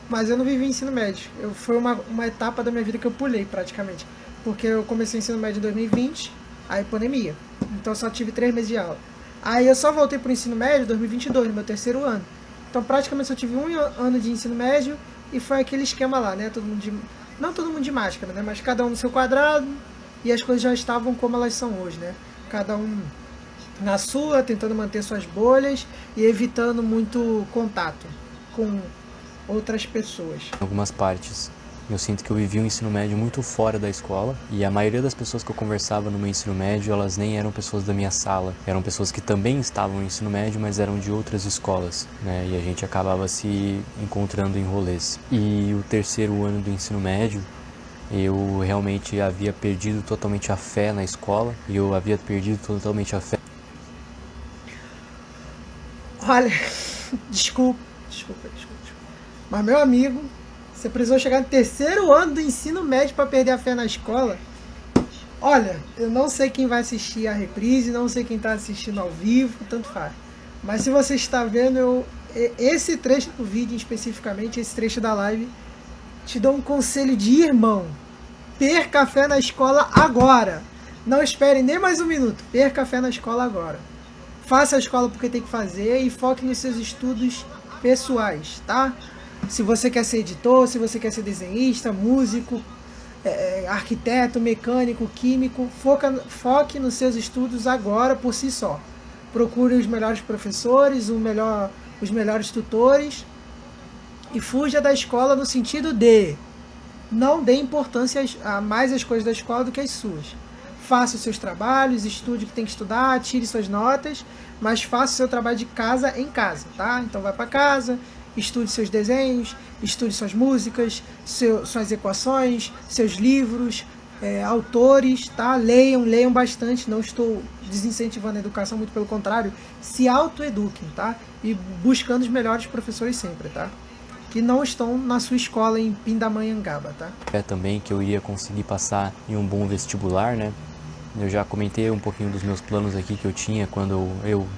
Mas eu não vivi ensino médio. Foi uma etapa da minha vida que eu pulei praticamente. Porque eu comecei o ensino médio em 2020, aí pandemia. Então eu só tive 3 meses de aula. Aí eu só voltei para o ensino médio em 2022, no meu terceiro ano. Então praticamente eu tive 1 ano de ensino médio e foi aquele esquema lá, né? Não todo mundo de máscara, né? Mas cada um no seu quadrado e as coisas já estavam como elas são hoje, né? Cada um na sua, tentando manter suas bolhas e evitando muito contato com outras pessoas. Em algumas partes. Eu sinto que eu vivi um ensino médio muito fora da escola e a maioria das pessoas que eu conversava no meu ensino médio, elas nem eram pessoas da minha sala. Eram pessoas que também estavam no ensino médio, mas eram de outras escolas, né? E a gente acabava se encontrando em rolês. E o terceiro ano do ensino médio, eu realmente havia perdido totalmente a fé na escola e eu havia perdido totalmente a fé. Olha, desculpa. Mas, meu amigo, você precisou chegar no terceiro ano do ensino médio para perder a fé na escola? Olha, eu não sei quem vai assistir a reprise, não sei quem está assistindo ao vivo, tanto faz. Mas se você está vendo, esse trecho do vídeo especificamente, esse trecho da live, te dou um conselho de irmão. Perca a fé na escola agora. Não espere nem mais um minuto. Perca a fé na escola agora. Faça a escola porque tem que fazer e foque nos seus estudos pessoais, tá? Se você quer ser editor, se você quer ser desenhista, músico, arquiteto, mecânico, químico, foque nos seus estudos agora por si só. Procure os melhores professores, os melhores tutores e fuja da escola no sentido de não dê importância a mais as coisas da escola do que as suas. Faça os seus trabalhos, estude o que tem que estudar, tire suas notas, mas faça o seu trabalho de casa em casa, tá? Então vai para casa, estude seus desenhos, estude suas músicas, suas equações, seus livros, autores, tá? Leiam bastante, não estou desincentivando a educação, muito pelo contrário, se autoeduquem, tá? E buscando os melhores professores sempre, tá? Que não estão na sua escola em Pindamonhangaba, tá? Também que eu iria conseguir passar em um bom vestibular, né? Eu já comentei um pouquinho dos meus planos aqui que eu tinha quando eu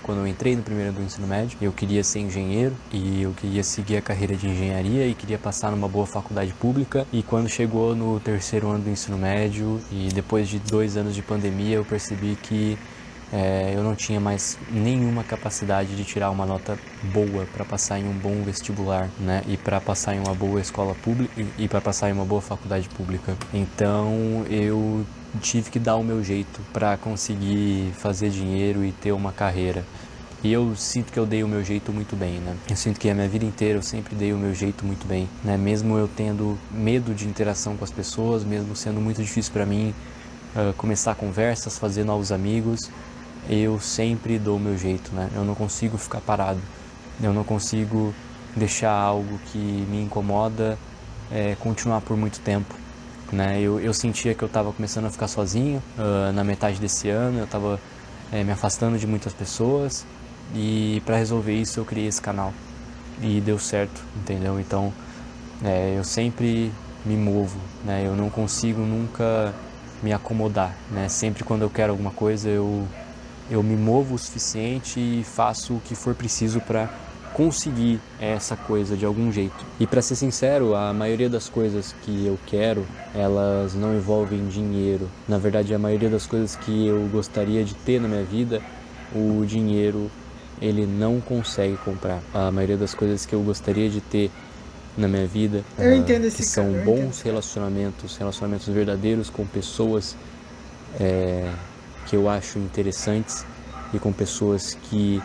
quando eu entrei no primeiro ano do ensino médio. Eu queria ser engenheiro e eu queria seguir a carreira de engenharia e queria passar numa boa faculdade pública. E quando chegou no terceiro ano do ensino médio e depois de 2 anos de pandemia, eu percebi que eu não tinha mais nenhuma capacidade de tirar uma nota boa para passar em um bom vestibular, né? E para passar em uma boa escola pública e para passar em uma boa faculdade pública. Então eu tive que dar o meu jeito para conseguir fazer dinheiro e ter uma carreira. E eu sinto que eu dei o meu jeito muito bem, né? Eu sinto que a minha vida inteira eu sempre dei o meu jeito muito bem, né? Mesmo eu tendo medo de interação com as pessoas, mesmo sendo muito difícil para mim começar conversas, fazer novos amigos, eu sempre dou o meu jeito, né? Eu não consigo ficar parado, eu não consigo deixar algo que me incomoda continuar por muito tempo, né? Eu sentia que eu estava começando a ficar sozinho na metade desse ano, eu estava me afastando de muitas pessoas e para resolver isso eu criei esse canal e deu certo, entendeu? Então eu sempre me movo, né? Eu não consigo nunca me acomodar, né? Sempre quando eu quero alguma coisa eu me movo o suficiente e faço o que for preciso para conseguir essa coisa de algum jeito. E para ser sincero, a maioria das coisas que eu quero, elas não envolvem dinheiro. Na verdade, a maioria das coisas que eu gostaria de ter na minha vida, o dinheiro ele não consegue comprar. A maioria das coisas que eu gostaria de ter na minha vida, Eu entendo que esse são cara, bons relacionamentos verdadeiros com pessoas que eu acho interessantes e com pessoas que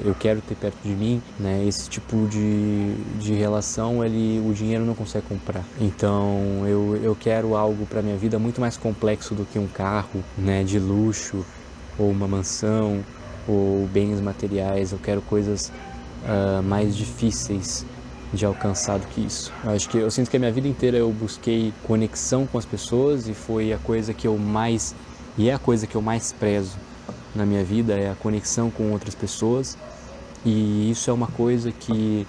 eu quero ter perto de mim, né? Esse tipo de relação, o dinheiro não consegue comprar. Então eu quero algo para minha vida muito mais complexo do que um carro, né, de luxo, ou uma mansão, ou bens materiais. Eu quero coisas mais difíceis de alcançar do que isso. Eu sinto que a minha vida inteira eu busquei conexão com as pessoas e foi a coisa que eu mais prezo na minha vida, é a conexão com outras pessoas, e isso é uma coisa que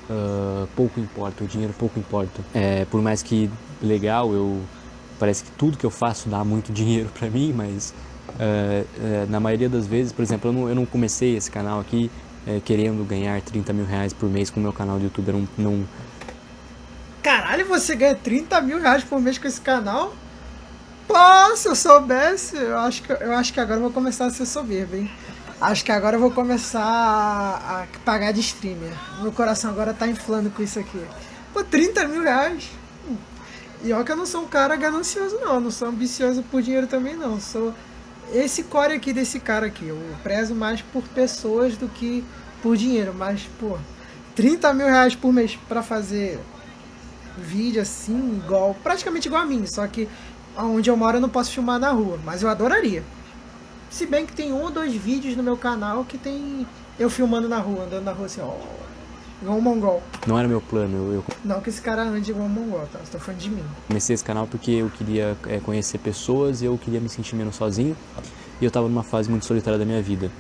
pouco importa, o dinheiro pouco importa. Por mais que legal, parece que tudo que eu faço dá muito dinheiro para mim, mas na maioria das vezes, por exemplo, eu não comecei esse canal aqui querendo ganhar 30 mil reais por mês com o meu canal de YouTube. Caralho, você ganha 30 mil reais por mês com esse canal? Pô, se eu soubesse, eu acho que agora eu vou começar a ser soberbo, hein? Acho que agora eu vou começar a pagar de streamer. Meu coração agora tá inflando com isso aqui. Pô, 30 mil reais? E olha que eu não sou um cara ganancioso, não. Eu não sou ambicioso por dinheiro também, não. Eu sou esse core aqui desse cara aqui. Eu prezo mais por pessoas do que por dinheiro. Mas, pô, 30 mil reais por mês pra fazer vídeo assim, praticamente igual a mim. Só que onde eu moro eu não posso filmar na rua. Mas eu adoraria. Se bem que tem 1 ou 2 vídeos no meu canal que tem eu filmando na rua, andando na rua assim, ó, igual um mongol. Não era meu plano. Não que esse cara ande igual um mongol, tá? Você tá falando de mim. Comecei esse canal porque eu queria conhecer pessoas e eu queria me sentir menos sozinho. E eu tava numa fase muito solitária da minha vida,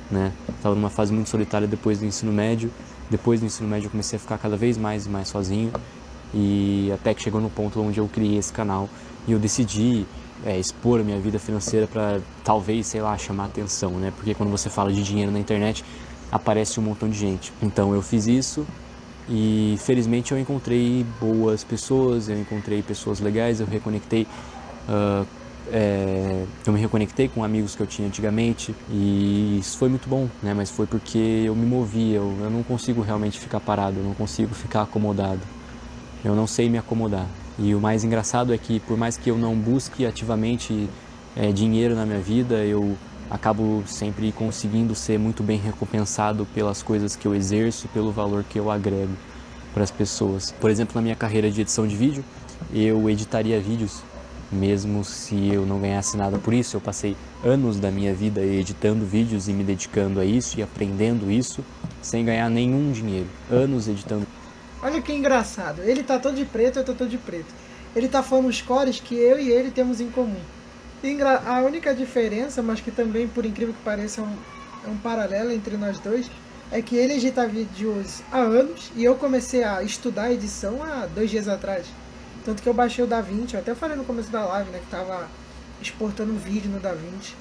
né? Tava numa fase muito solitária depois do ensino médio. Depois do ensino médio eu comecei a ficar cada vez mais e mais sozinho. E até que chegou no ponto onde eu criei esse canal e eu decidi expor a minha vida financeira para talvez, sei lá, chamar atenção, né? Porque quando você fala de dinheiro na internet, aparece um montão de gente. Então eu fiz isso e felizmente eu encontrei boas pessoas, eu encontrei pessoas legais, eu me reconectei com amigos que eu tinha antigamente e isso foi muito bom, né? Mas foi porque eu me movi, eu não consigo realmente ficar parado, eu não consigo ficar acomodado, eu não sei me acomodar. E o mais engraçado é que por mais que eu não busque ativamente dinheiro na minha vida, eu acabo sempre conseguindo ser muito bem recompensado pelas coisas que eu exerço, pelo valor que eu agrego para as pessoas. Por exemplo, na minha carreira de edição de vídeo, eu editaria vídeos mesmo se eu não ganhasse nada por isso. Eu passei anos da minha vida editando vídeos e me dedicando a isso e aprendendo isso sem ganhar nenhum dinheiro. Anos editando. Olha que engraçado. Ele tá todo de preto, eu tô todo de preto. Ele tá falando os cores que eu e ele temos em comum. A única diferença, mas que também, por incrível que pareça, é um paralelo entre nós dois, é que ele edita vídeos há anos e eu comecei a estudar edição há 2 dias atrás. Tanto que eu baixei o DaVinci, eu até falei no começo da live, né, que tava exportando um vídeo no DaVinci.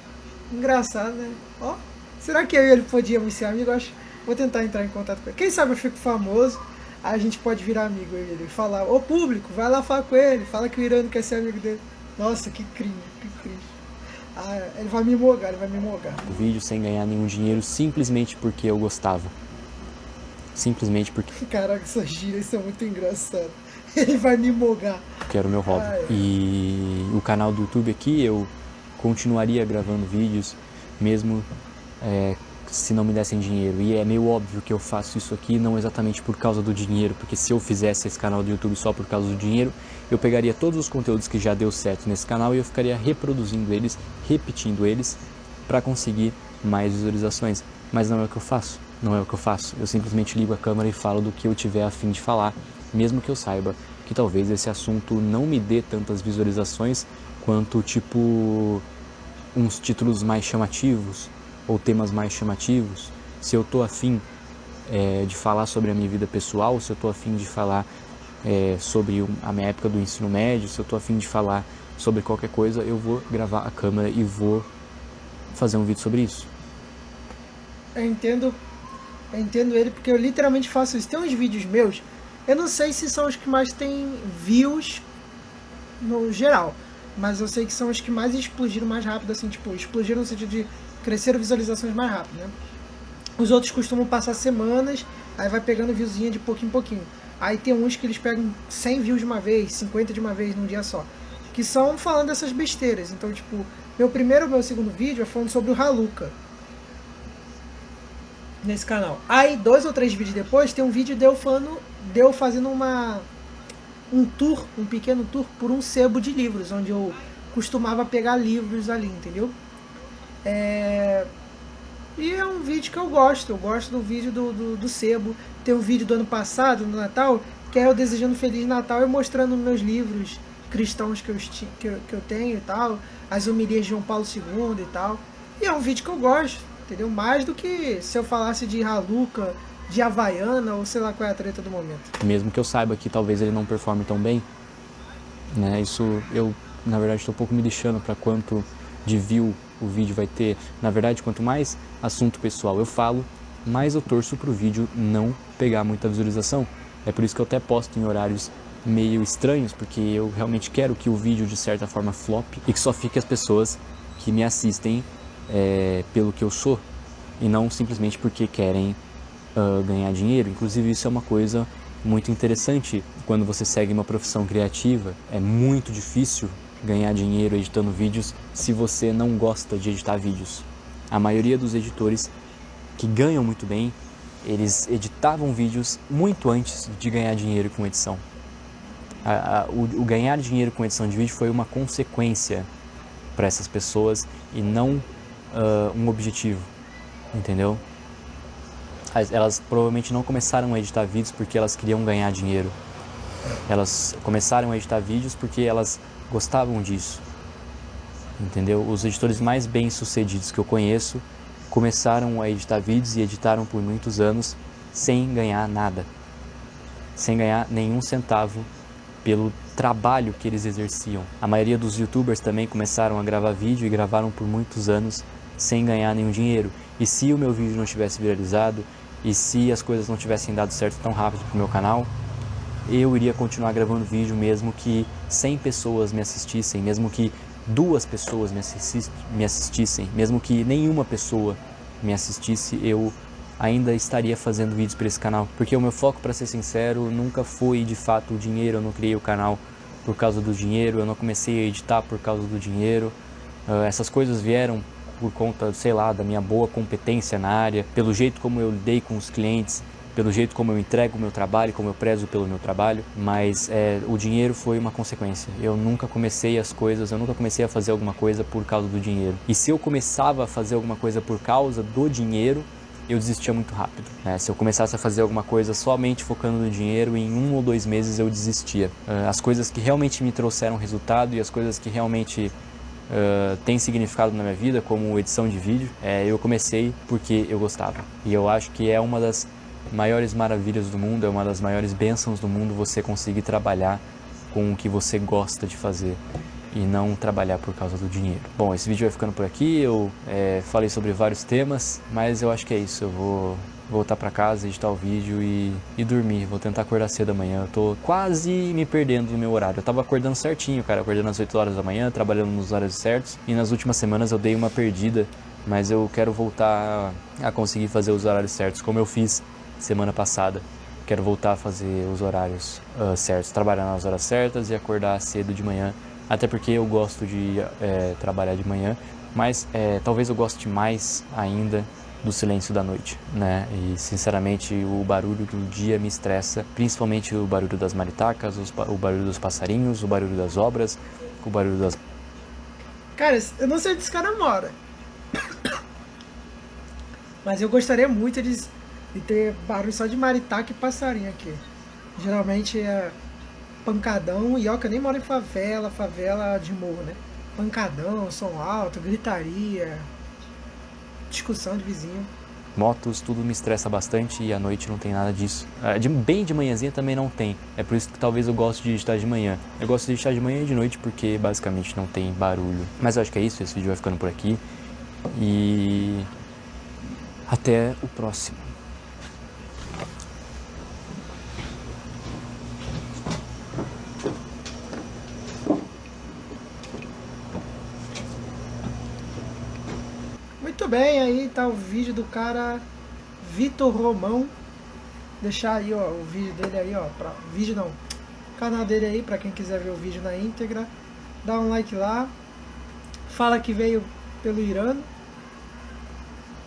Engraçado, né? Ó, será que eu e ele podíamos ser amigos? Acho, vou tentar entrar em contato com ele. Quem sabe eu fico famoso, aí a gente pode virar amigo, eu e ele. Falar, ô público, vai lá falar com ele, fala que o Irano quer ser amigo dele. Nossa, que crime, que crime. Ah, ele vai me mogar, ele vai me mogar. O vídeo sem ganhar nenhum dinheiro simplesmente porque eu gostava. Simplesmente porque Caraca, essas gírias são muito engraçadas. Ele vai me mogar. era o meu hobby. E o canal do YouTube aqui, eu continuaria gravando vídeos, mesmo se não me dessem dinheiro. E é meio óbvio que eu faço isso aqui não exatamente por causa do dinheiro, porque se eu fizesse esse canal do YouTube só por causa do dinheiro, eu pegaria todos os conteúdos que já deu certo nesse canal e eu ficaria reproduzindo eles, repetindo eles, para conseguir mais visualizações. Mas não é o que eu faço. Não é o que eu faço. Eu simplesmente ligo a câmera e falo do que eu tiver a fim de falar, mesmo que eu saiba que talvez esse assunto não me dê tantas visualizações quanto, tipo, uns títulos mais chamativos ou temas mais chamativos. Se eu tô afim de falar sobre a minha vida pessoal, se eu tô afim de falar sobre a minha época do ensino médio, se eu tô afim de falar sobre qualquer coisa, eu vou gravar a câmera e vou fazer um vídeo sobre isso. Eu entendo ele porque eu literalmente faço isso. Tem uns vídeos meus, eu não sei se são os que mais tem views no geral, mas eu sei que são os que mais explodiram mais rápido, assim, tipo, explodiram no sentido de cresceram visualizações mais rápido, né? Os outros costumam passar semanas, aí vai pegando viewzinha de pouquinho em pouquinho. Aí tem uns que eles pegam 100 views de uma vez, 50 de uma vez num dia só, que são falando dessas besteiras. Então, tipo, meu segundo vídeo é falando sobre o Haluca nesse canal. Aí 2 ou 3 vídeos depois tem um vídeo de eu fazendo um pequeno tour por um sebo de livros, onde eu costumava pegar livros ali, entendeu? E é um vídeo que eu gosto do vídeo do sebo. Tem um vídeo do ano passado, no Natal, que é eu desejando Feliz Natal e mostrando meus livros cristãos que eu tenho e tal, as homilias de João Paulo II e tal. E é um vídeo que eu gosto, entendeu? Mais do que se eu falasse de Haluca, de Havaiana ou sei lá qual é a treta do momento. Mesmo que eu saiba que talvez ele não performe tão bem, né? Isso eu, na verdade, estou um pouco me lixando para quanto de view o vídeo vai ter. Na verdade, quanto mais assunto pessoal eu falo, mais eu torço pro vídeo não pegar muita visualização. É por isso que eu até posto em horários meio estranhos, porque eu realmente quero que o vídeo de certa forma flop e que só fique as pessoas que me assistem pelo que eu sou e não simplesmente porque querem ganhar dinheiro. Inclusive isso é uma coisa muito interessante quando você segue uma profissão criativa. É muito difícil ganhar dinheiro editando vídeos se você não gosta de editar vídeos. A maioria dos editores que ganham muito bem, eles editavam vídeos muito antes de ganhar dinheiro com edição. O ganhar dinheiro com edição de vídeo foi uma consequência para essas pessoas e não um objetivo, entendeu? Elas provavelmente não começaram a editar vídeos porque elas queriam ganhar dinheiro. Elas começaram a editar vídeos porque elas gostavam disso, entendeu? Os editores mais bem sucedidos que eu conheço começaram a editar vídeos e editaram por muitos anos sem ganhar nada, sem ganhar nenhum centavo pelo trabalho que eles exerciam. A maioria dos youtubers também começaram a gravar vídeo e gravaram por muitos anos sem ganhar nenhum dinheiro. E se o meu vídeo não tivesse viralizado, e se as coisas não tivessem dado certo tão rápido pro meu canal, eu iria continuar gravando vídeo mesmo que 100 pessoas me assistissem, mesmo que 2 pessoas me assistissem, mesmo que nenhuma pessoa me assistisse, eu ainda estaria fazendo vídeos para esse canal. Porque o meu foco, para ser sincero, nunca foi de fato o dinheiro. Eu não criei o canal por causa do dinheiro, eu não comecei a editar por causa do dinheiro. Essas coisas vieram por conta, sei lá, da minha boa competência na área, pelo jeito como eu lidei com os clientes, pelo jeito como eu entrego o meu trabalho, como eu prezo pelo meu trabalho, mas o dinheiro foi uma consequência. Eu nunca comecei as coisas, eu nunca comecei a fazer alguma coisa por causa do dinheiro. E se eu começava a fazer alguma coisa por causa do dinheiro, eu desistia muito rápido, né? Se eu começasse a fazer alguma coisa somente focando no dinheiro, em 1 ou 2 meses eu desistia. As coisas que realmente me trouxeram resultado e as coisas que realmente têm significado na minha vida, como edição de vídeo, eu comecei porque eu gostava. E eu acho que é uma das maiores maravilhas do mundo, é uma das maiores bênçãos do mundo você conseguir trabalhar com o que você gosta de fazer e não trabalhar por causa do dinheiro. Bom, esse vídeo vai ficando por aqui, eu falei sobre vários temas, mas eu acho que é isso, eu vou voltar pra casa, editar o vídeo e dormir. Vou tentar acordar cedo amanhã. Eu tô quase me perdendo no meu horário. Eu tava acordando certinho, cara, acordando às 8 horas da manhã, trabalhando nos horários certos. E nas últimas semanas eu dei uma perdida, mas eu quero voltar a conseguir fazer os horários certos, como eu fiz semana passada. Quero voltar a fazer os horários certos, trabalhar nas horas certas e acordar cedo de manhã. Até porque eu gosto de trabalhar de manhã, mas talvez eu goste mais ainda do silêncio da noite, né? E sinceramente o barulho do dia me estressa, principalmente o barulho das maritacas, o barulho dos passarinhos, o barulho das obras, o barulho das... Cara, eu não sei onde esse cara mora, mas eu gostaria muito de ter barulho só de maritaca e passarinho aqui. Geralmente é pancadão, e ó, que eu nem moro em favela de morro, né? Pancadão, som alto, gritaria, discussão de vizinho. motos, tudo me estressa bastante e à noite não tem nada disso. Bem de manhãzinha também não tem. É por isso que talvez eu goste de editar de manhã. Eu gosto de editar de manhã e de noite porque basicamente não tem barulho. Mas eu acho que é isso, esse vídeo vai ficando por aqui. E até o próximo. Muito bem, aí tá o vídeo do cara Vitor Romão. Deixar aí, ó, o vídeo dele aí, ó, vídeo não, o canal dele aí pra quem quiser ver o vídeo na íntegra. Dá um like lá. Fala que veio pelo Irano.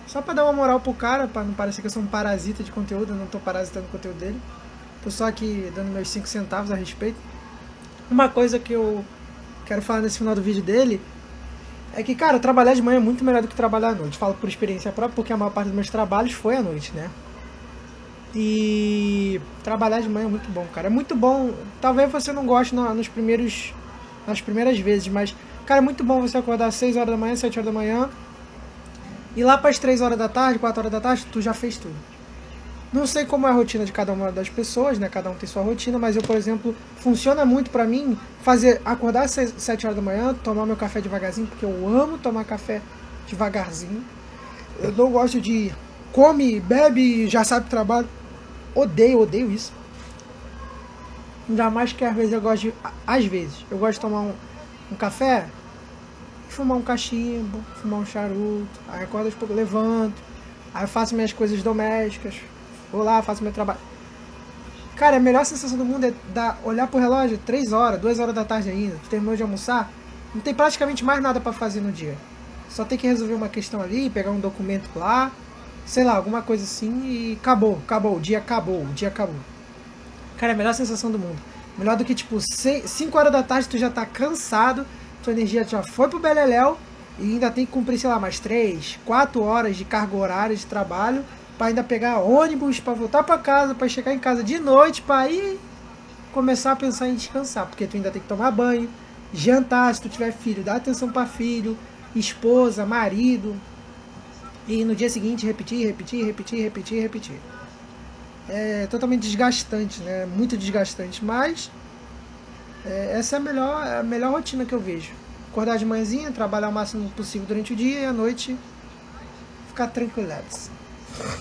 Só pra dar uma moral pro cara, pra não parecer que eu sou um parasita de conteúdo. Eu não tô parasitando o conteúdo dele. Tô só aqui dando meus 5 centavos a respeito. Uma coisa que eu quero falar nesse final do vídeo dele é que, cara, trabalhar de manhã é muito melhor do que trabalhar à noite. Falo por experiência própria, porque a maior parte dos meus trabalhos foi à noite, né? E trabalhar de manhã é muito bom, cara. É muito bom. Talvez você não goste nas primeiras vezes, mas, cara, é muito bom você acordar às 6 horas da manhã, 7 horas da manhã. E lá para as 3 horas da tarde, 4 horas da tarde, tu já fez tudo. Não sei como é a rotina de cada uma das pessoas, né? Cada um tem sua rotina, mas eu, por exemplo, funciona muito pra mim acordar às 7 horas da manhã, tomar meu café devagarzinho, porque eu amo tomar café devagarzinho. Eu não gosto de come, bebe, já sabe o trabalho. Odeio isso. Ainda mais que às vezes eu gosto de tomar um café, fumar um cachimbo, fumar um charuto, aí acordo aos poucos, levanto, aí eu faço minhas coisas domésticas, vou lá, faço meu trabalho. Cara, a melhor sensação do mundo é olhar pro relógio, 3 horas, 2 horas da tarde ainda, tu terminou de almoçar, não tem praticamente mais nada pra fazer no dia. Só tem que resolver uma questão ali, pegar um documento lá, sei lá, alguma coisa assim e acabou, o dia acabou. Cara, é a melhor sensação do mundo. Melhor do que, tipo, 5 horas da tarde tu já tá cansado, tua energia já foi pro beleléu e ainda tem que cumprir, sei lá, mais 3, 4 horas de carga horária de trabalho pra ainda pegar ônibus, pra voltar pra casa, pra chegar em casa de noite, pra ir começar a pensar em descansar, porque tu ainda tem que tomar banho, jantar, se tu tiver filho, dar atenção pra filho, esposa, marido, e no dia seguinte repetir. É totalmente desgastante, né? Muito desgastante, mas essa é a melhor rotina que eu vejo. Acordar de manhãzinha, trabalhar o máximo possível durante o dia e à noite ficar tranquilados.